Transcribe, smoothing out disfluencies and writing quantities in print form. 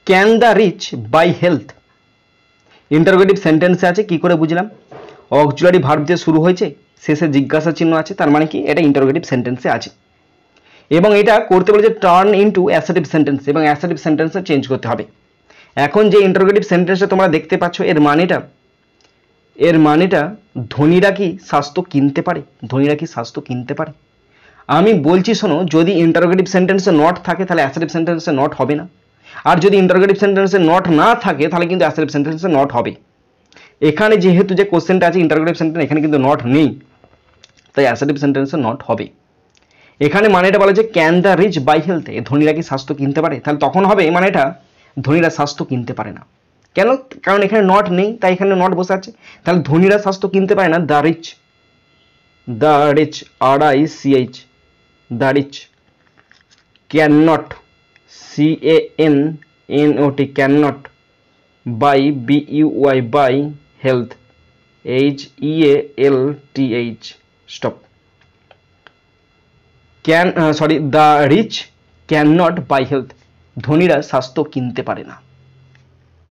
Can the rich buy health. Interrogative সেন্টেন্সে আছে, কি করে বুঝলাম? অক্সিলারি ভার্ব দিয়ে শুরু হয়েছে, শেষে জিজ্ঞাসা চিহ্ন আছে, তার মানে কি এটা ইন্টারোগেটিভ সেন্টেন্সে আছে। এবং এটা করতে বলেছে টার্ন ইনটু অ্যাসার্টিভ সেন্টেন্স, এবং অ্যাসার্টিভ সেন্টেন্সে চেঞ্জ করতে হবে। এখন যে ইন্টারোগেটিভ সেন্টেন্সটা তোমরা দেখতে পাচ্ছ, এর মানেটা ধনীরা কি স্বাস্থ্য কিনতে পারে? ধনীরা কি স্বাস্থ্য কিনতে পারে? আমি বলছি শোনো, যদি ইন্টারোগেটিভ সেন্টেন্সে নট থাকে তাহলে অ্যাসার্টিভ সেন্টেন্সে নট হবে না, আর যদি ইন্টারোগেটিভ সেন্টেন্সে নট না থাকে তাহলে কিন্তু অ্যাসার্টিভ সেন্টেন্সে নট হবে। এখানে যেহেতু যে কোশ্চেনটা আছে ইন্টারোগেটিভ সেন্টেন্স, এখানে কিন্তু নট নেই, তাই অ্যাসার্টিভ সেন্টেন্সে নট হবে। এখানে মানেটা বলা যে can the rich buy health, ধনীরা কি স্বাস্থ্য কিনতে পারে, তাহলে তখন হবে মানেটা ধনীরা স্বাস্থ্য কিনতে পারে না। কেন? কারণ এখানে নট নেই, তাই এখানে নট বসে আছে। তাহলে ধনীরা স্বাস্থ্য কিনতে পারে না, the rich RICH, the rich cannot CANNOT, cannot buy BUY, buy health HEALTH, stop. The rich cannot buy health, ধনীরা স্বাস্থ্য কিনতে পারে না।